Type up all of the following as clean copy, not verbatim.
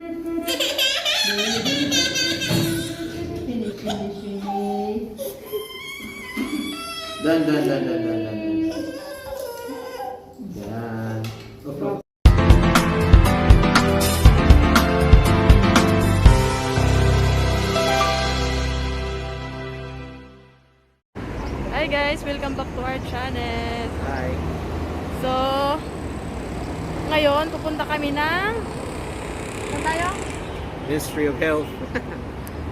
Finish, finish, finish. Dan, dan, dan, dan, dan, dan. Yan. Opo. Hi guys, welcome back to our channel. Hi. So, ngayon pupunta kami ng saan tayo? Ministry of Health.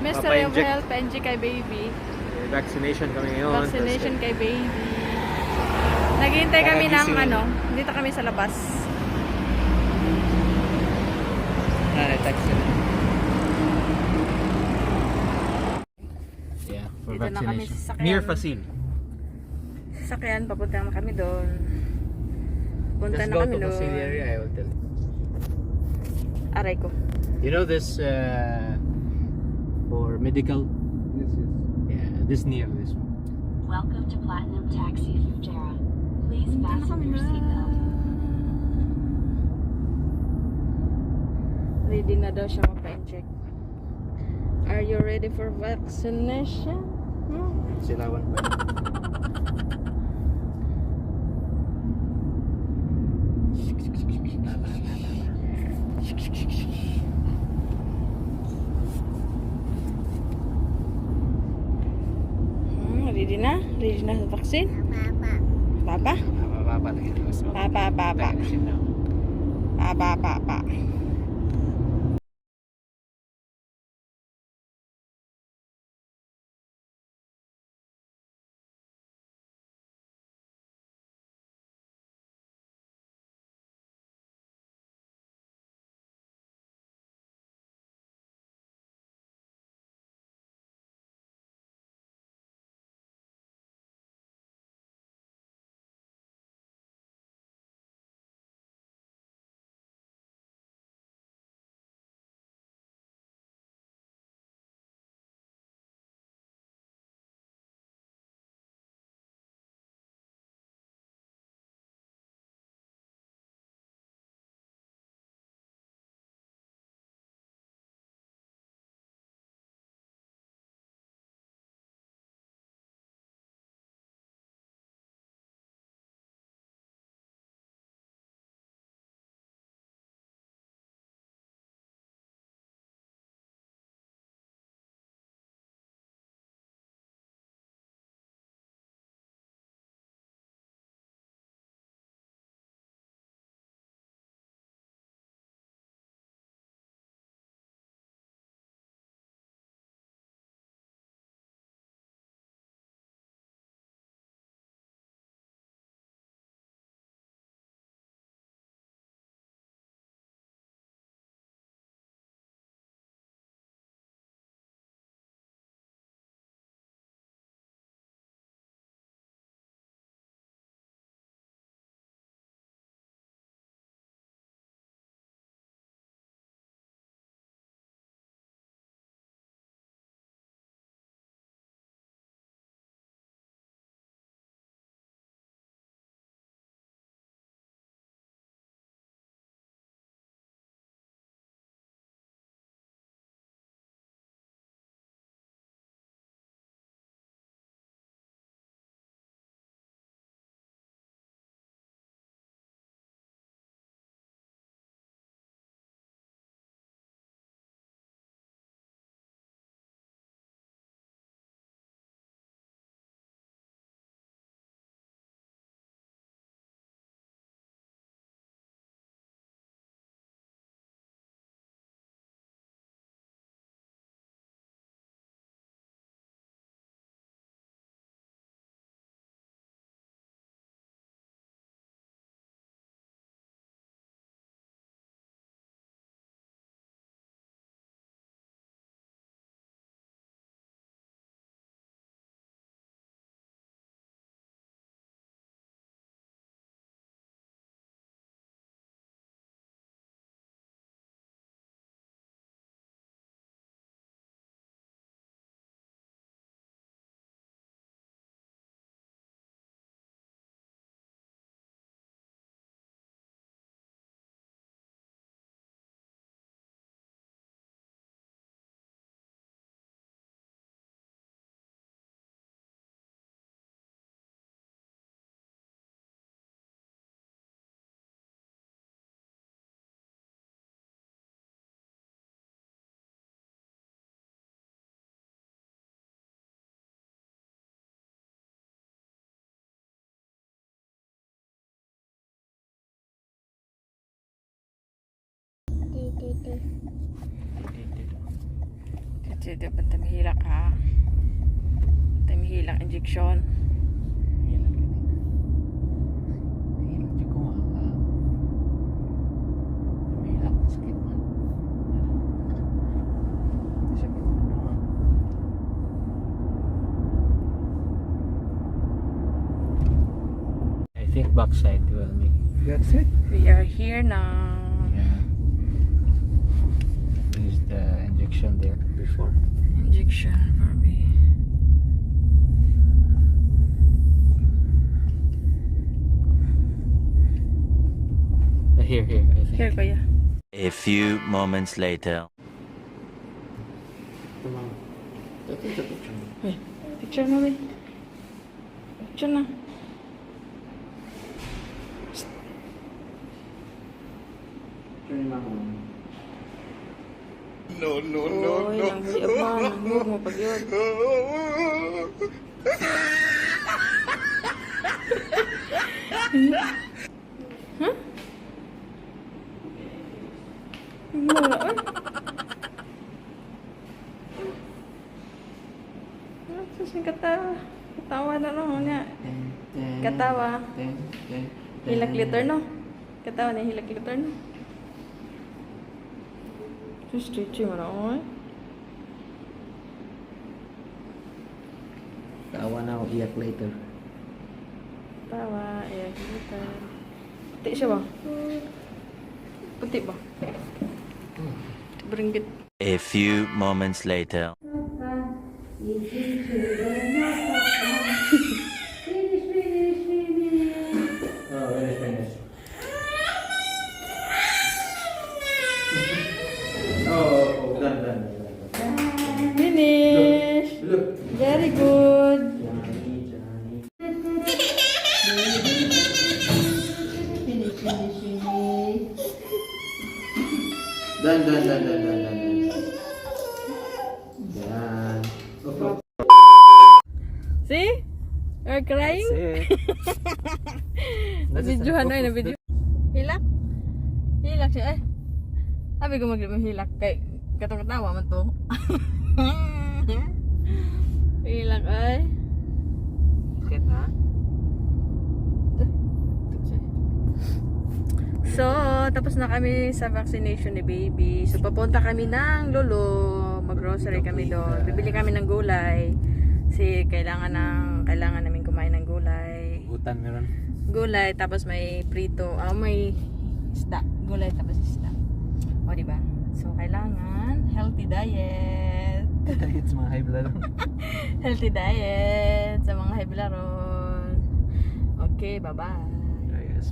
Mystery of Papa-inject. Health, PNG kay baby. Vaccination kami ngayon. Vaccination kay baby. Naghihintay kami ng Kakagising. dito kami sa labas. Text it. Yeah, for Dito na kami sa vaccination. sasakyan. Near Fasil. Sasakyan, papunta na kami doon. Punta Just na go kami to doon. Fasil area, I will tell you. Aray ko. You know this for medical? Yes, yes. Yeah, this near this one. Welcome to Platinum Taxi Fujairah. Please Punta na fasten kami your na. seatbelt. Ready na daw siya magpa-inject. Are you ready for vaccination? Silawan pa. Ready na? Ready na sa vaccine? Papa? Papa, lagi na. Papa, papa. Papa, papa. Kasi ito pa tamihilak ha. Tamihilak injection. Hilang ka din. Hilang di ko nga. Hilang. Sakit man. Sakit man. I think backside will make. That's it. We are here now. Yeah. This is the injection there before. Injection for me. Here, I think. Here kuya. A few moments later. Tumama. Ito picture mo. Uy, picture mo ba? Picture na. Picture ni mama. Oy, ang hiyap man. Ang hiyap mo pag yun. Huh? Wala oy. Susing katawa. Katawa na no niya. Katawa. Hilak liter no. Katawa na hilak liter no. Just stretching mo na oy. Tawa na ako, iyak later. Tawa, hilak liter. Puti siya ba? Puti ba? Beringgit. A few moments later. Oh, finish. Oh, done. Finish. Look. Very good. Done. Done. See? You're crying? Videohan na yun, video. Hilak? Hilak siya eh. Sabi ko hilak kay katong katawa man to. Hilak ay. Sakit ha? So, tapos na kami sa vaccination ni baby. So, papunta kami ng Lolo. Mag-grocery kami doon. Bibili kami ng gulay. Kasi kailangan namin kumain ng gulay. Hutan meron. Gulay, tapos may prito. May isda. Gulay, tapos isda. O, diba? So, kailangan healthy diet. It's mga high blood. Healthy diet sa mga high blood ron. Okay, bye-bye. Yes.